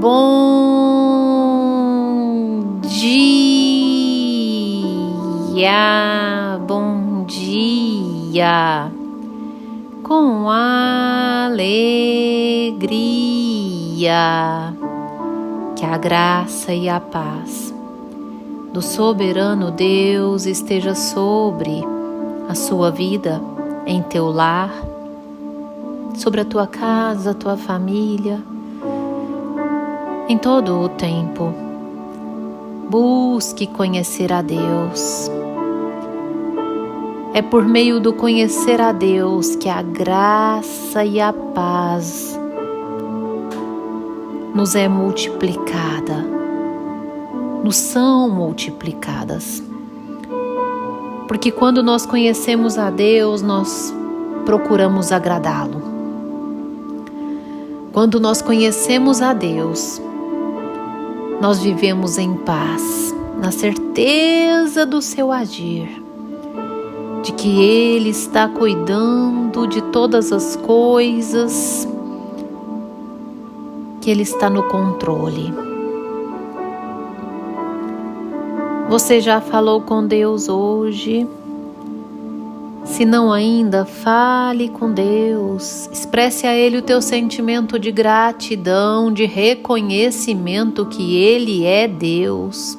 Bom dia, bom dia, com alegria, que a graça e a paz do soberano Deus esteja sobre a sua vida, em teu lar, sobre a tua casa, a tua família, em todo o tempo. Busque conhecer a Deus. É por meio do conhecer a Deus que a graça e a paz nos é multiplicada, nos são multiplicadas. Porque quando nós conhecemos a Deus, nós procuramos agradá-lo. Quando nós conhecemos a Deus, nós vivemos em paz, na certeza do seu agir, de que Ele está cuidando de todas as coisas, que Ele está no controle. Você já falou com Deus hoje? Se não ainda, fale com Deus. Expresse a Ele o teu sentimento de gratidão, de reconhecimento que Ele é Deus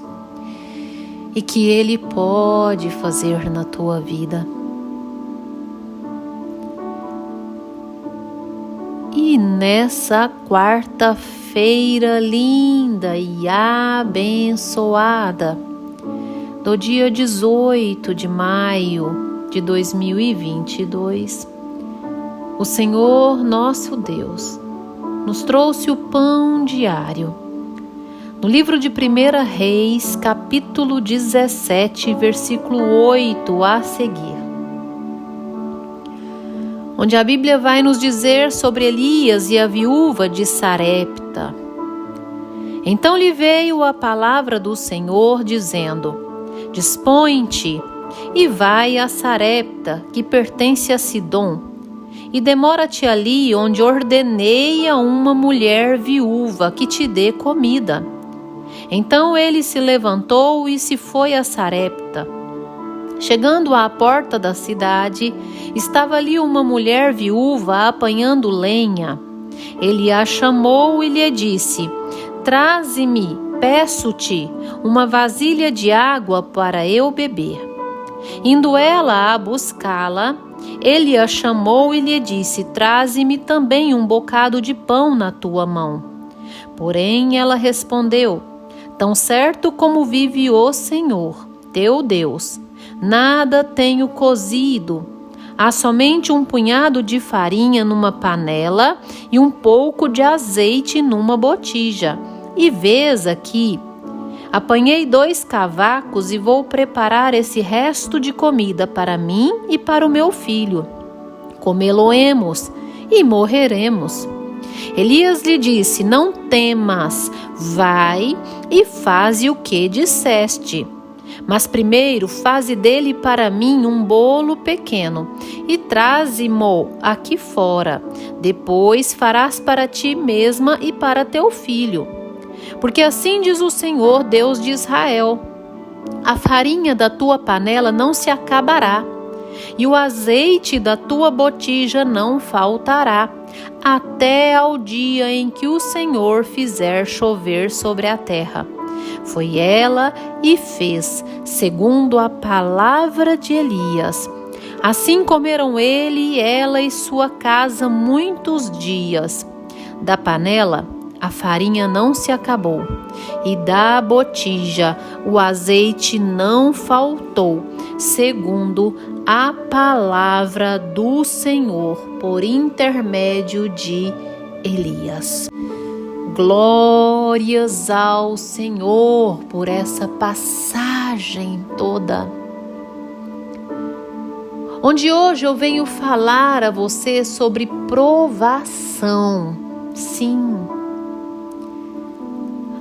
e que Ele pode fazer na tua vida. E nessa quarta-feira linda e abençoada, do dia 18 de maio de 2022, o Senhor nosso Deus nos trouxe o pão diário. No livro de 1 Reis, capítulo 17, versículo 8 a seguir, onde a Bíblia vai nos dizer sobre Elias e a viúva de Sarepta. Então lhe veio a palavra do Senhor, dizendo: Dispõe-te e vai a Sarepta, que pertence a Sidom, e demora-te ali, onde ordenei a uma mulher viúva que te dê comida. Então ele se levantou e se foi a Sarepta. Chegando à porta da cidade, estava ali uma mulher viúva apanhando lenha. Ele a chamou e lhe disse: Traze-me, peço-te, uma vasilha de água para eu beber. Indo ela a buscá-la, ele a chamou e lhe disse: Traze-me também um bocado de pão na tua mão. Porém ela respondeu: Tão certo como vive o Senhor, teu Deus, nada tenho cozido. Há somente um punhado de farinha numa panela e um pouco de azeite numa botija. E vês aqui, apanhei 2 cavacos e vou preparar esse resto de comida para mim e para o meu filho. Comê-lo-emos e morreremos. Elias lhe disse: Não temas, vai e faze o que disseste. Mas primeiro faze dele para mim um bolo pequeno e traze-mo aqui fora. Depois farás para ti mesma e para teu filho. Porque assim diz o Senhor, Deus de Israel: a farinha da tua panela não se acabará, e o azeite da tua botija não faltará, até ao dia em que o Senhor fizer chover sobre a terra. Foi ela e fez, segundo a palavra de Elias. Assim comeram ele, ela e sua casa muitos dias. Da panela a farinha não se acabou, e da botija o azeite não faltou, segundo a palavra do Senhor, por intermédio de Elias. Glórias ao Senhor por essa passagem toda, onde hoje eu venho falar a você sobre provação. Sim,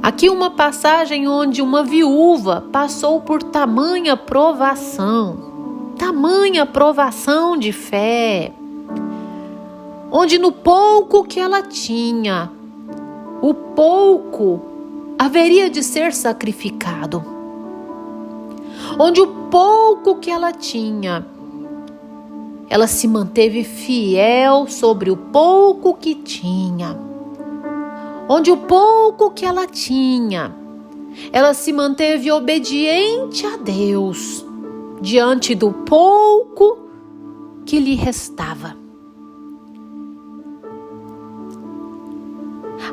aqui uma passagem onde uma viúva passou por tamanha provação de fé, onde no pouco que ela tinha, o pouco haveria de ser sacrificado. Onde o pouco que ela tinha, ela se manteve fiel sobre o pouco que tinha. Onde o pouco que ela tinha, ela se manteve obediente a Deus diante do pouco que lhe restava.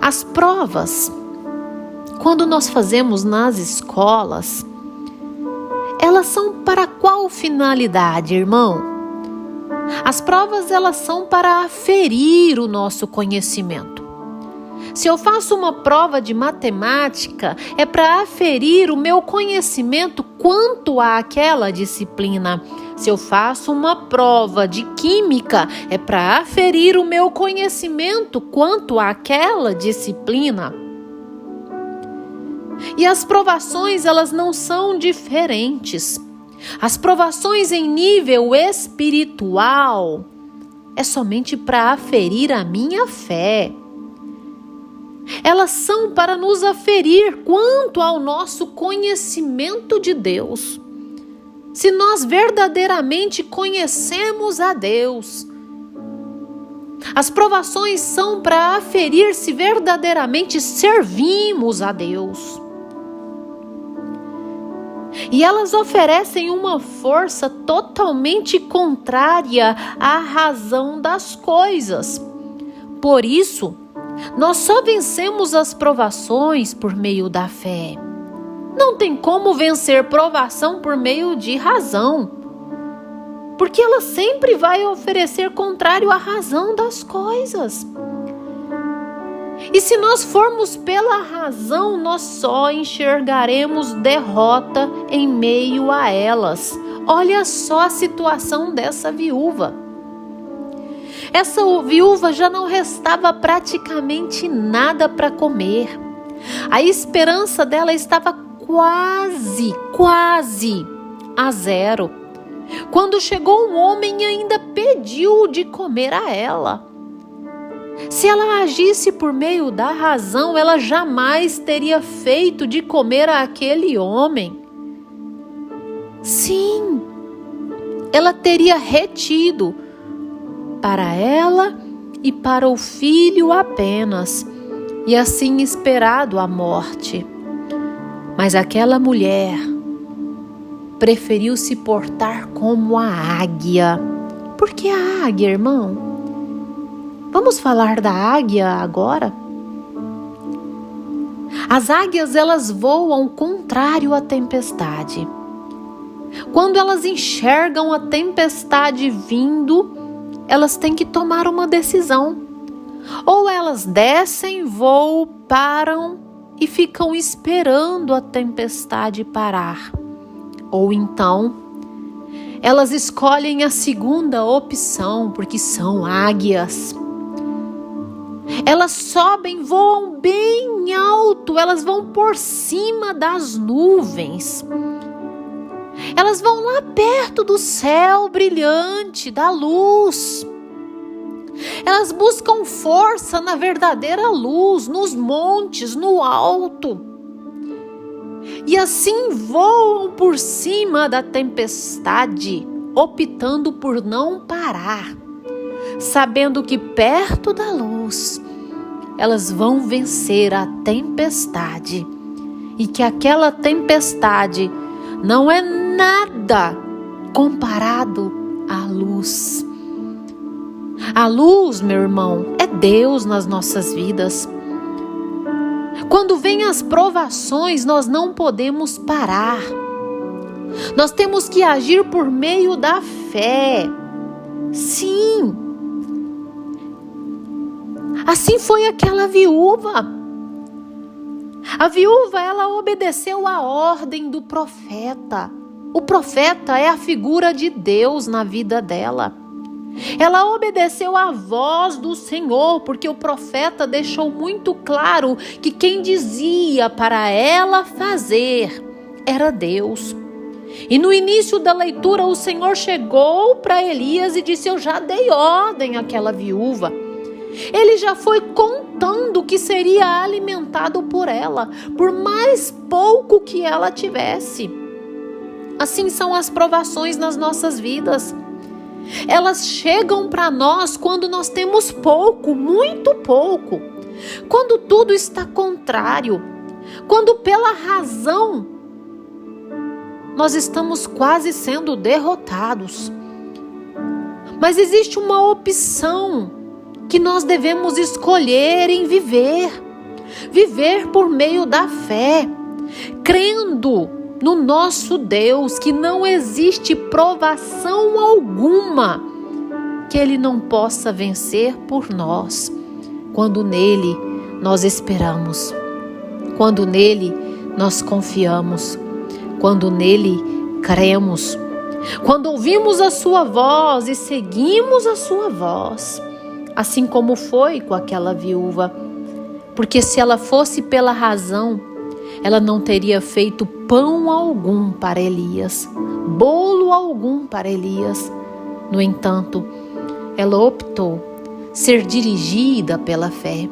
As provas, quando nós fazemos nas escolas, elas são para qual finalidade, irmão? As provas, elas são para aferir o nosso conhecimento. Se eu faço uma prova de matemática, é para aferir o meu conhecimento quanto àquela disciplina. Se eu faço uma prova de química, é para aferir o meu conhecimento quanto àquela disciplina. E as provações, elas não são diferentes. As provações em nível espiritual é somente para aferir a minha fé. Elas são para nos aferir quanto ao nosso conhecimento de Deus. Se nós verdadeiramente conhecemos a Deus. As provações são para aferir se verdadeiramente servimos a Deus. E elas oferecem uma força totalmente contrária à razão das coisas. Por isso, nós só vencemos as provações por meio da fé. Não tem como vencer provação por meio de razão, porque ela sempre vai oferecer contrário à razão das coisas. E se nós formos pela razão, nós só enxergaremos derrota em meio a elas. Olha só a situação dessa viúva. Essa viúva já não restava praticamente nada para comer. A esperança dela estava quase a zero. Quando chegou um homem e ainda pediu de comer a ela. Se ela agisse por meio da razão, ela jamais teria feito de comer àquele homem. Sim, ela teria retido para ela e para o filho apenas, e assim esperado a morte. Mas aquela mulher preferiu se portar como a águia. Por que a águia, irmão? Vamos falar da águia agora? As águias, elas voam contrário à tempestade. Quando elas enxergam a tempestade vindo, elas têm que tomar uma decisão. Ou elas descem voo, param e ficam esperando a tempestade parar. Ou então, elas escolhem a segunda opção, porque são águias. Elas sobem, voam bem alto, elas vão por cima das nuvens. Elas vão lá perto do céu brilhante, da luz. Elas buscam força na verdadeira luz, nos montes, no alto. E assim voam por cima da tempestade, optando por não parar, sabendo que perto da luz elas vão vencer a tempestade e que aquela tempestade não é nada comparado à luz. A luz, meu irmão, é Deus nas nossas vidas. Quando vêm as provações, nós não podemos parar. Nós temos que agir por meio da fé. Sim. Assim foi aquela viúva. A viúva, ela obedeceu a ordem do profeta. O profeta é a figura de Deus na vida dela. Ela obedeceu à voz do Senhor, porque o profeta deixou muito claro que quem dizia para ela fazer era Deus. E no início da leitura, o Senhor chegou para Elias e disse: eu já dei ordem àquela viúva. Ele já foi contando que seria alimentado por ela, por mais pouco que ela tivesse. Assim são as provações nas nossas vidas. Elas chegam para nós quando nós temos pouco, muito pouco. Quando tudo está contrário. Quando pela razão nós estamos quase sendo derrotados. Mas existe uma opção que nós devemos escolher em viver. Viver por meio da fé, crendo no nosso Deus, que não existe provação alguma que Ele não possa vencer por nós, quando nele nós esperamos, quando nele nós confiamos, quando nele cremos, quando ouvimos a sua voz e seguimos a sua voz, assim como foi com aquela viúva, porque se ela fosse pela razão, ela não teria feito pão algum para Elias, bolo algum para Elias. No entanto, ela optou ser dirigida pela fé,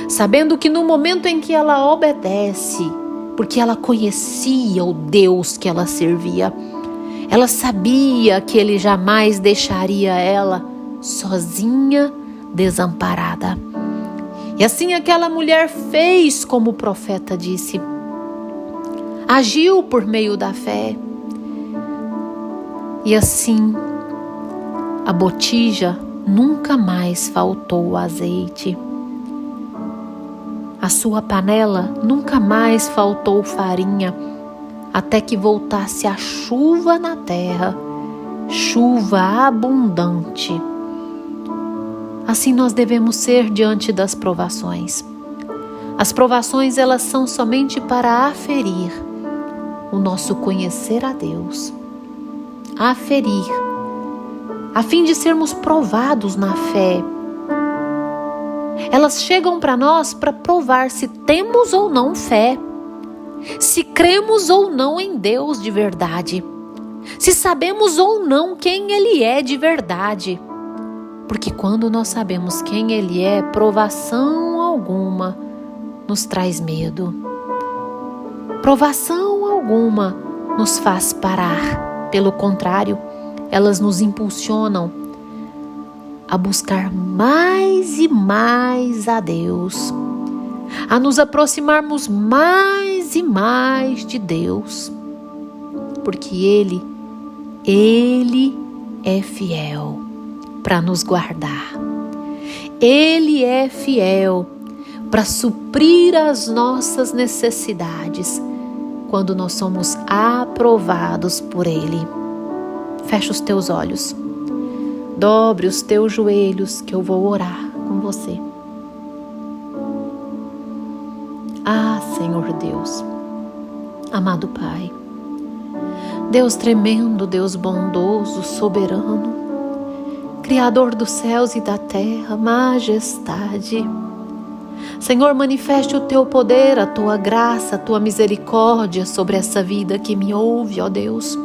sabendo que no momento em que ela obedece, porque ela conhecia o Deus que ela servia, ela sabia que Ele jamais deixaria ela sozinha, desamparada. E assim aquela mulher fez como o profeta disse. Agiu por meio da fé. E assim, a botija nunca mais faltou azeite. A sua panela nunca mais faltou farinha, até que voltasse a chuva na terra, chuva abundante. Assim nós devemos ser diante das provações. As provações, elas são somente para aferir o nosso conhecer a Deus, aferir, a fim de sermos provados na fé. Elas chegam para nós para provar se temos ou não fé, se cremos ou não em Deus de verdade, se sabemos ou não quem Ele é de verdade. Porque quando nós sabemos quem Ele é, provação alguma nos traz medo. Provação alguma nos faz parar. Pelo contrário, elas nos impulsionam a buscar mais e mais a Deus, a nos aproximarmos mais e mais de Deus, porque Ele é fiel para nos guardar. Ele é fiel para suprir as nossas necessidades quando nós somos aprovados por Ele. Fecha os teus olhos. Dobre os teus joelhos que eu vou orar com você. Ah, Senhor Deus, amado Pai, Deus tremendo, Deus bondoso, soberano, Criador dos céus e da terra, majestade. Senhor, manifeste o teu poder, a tua graça, a tua misericórdia sobre essa vida que me ouve, ó Deus.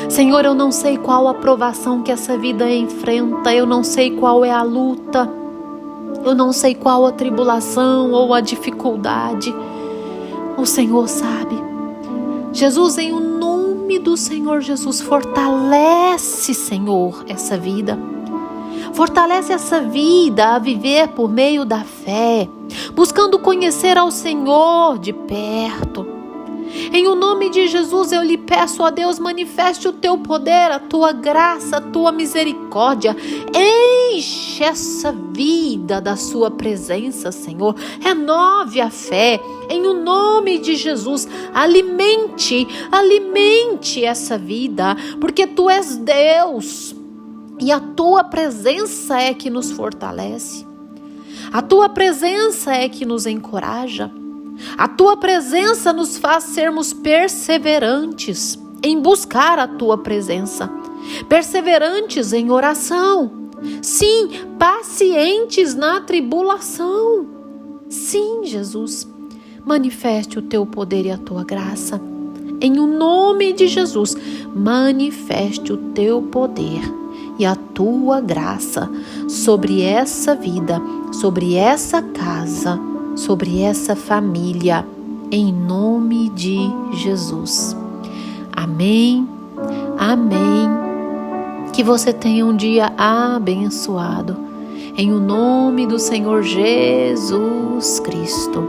Senhor, eu não sei qual a provação que essa vida enfrenta, eu não sei qual é a luta, eu não sei qual a tribulação ou a dificuldade. O Senhor sabe. Jesus, em o nome do Senhor Jesus, fortalece, Senhor, essa vida. Fortalece essa vida a viver por meio da fé, buscando conhecer ao Senhor de perto. Em o nome de Jesus eu lhe peço, ó Deus, manifeste o teu poder, a tua graça, a tua misericórdia. Enche essa vida da sua presença, Senhor. Renove a fé. Em o nome de Jesus, alimente essa vida, porque tu és Deus. E a tua presença é que nos fortalece. A tua presença é que nos encoraja. A tua presença nos faz sermos perseverantes em buscar a tua presença. Perseverantes em oração. Sim, pacientes na tribulação. Sim, Jesus, manifeste o teu poder e a tua graça. Em o nome de Jesus, manifeste o teu poder e a tua graça sobre essa vida, sobre essa casa, sobre essa família, em nome de Jesus. Amém, amém. Que você tenha um dia abençoado, em o nome do Senhor Jesus Cristo.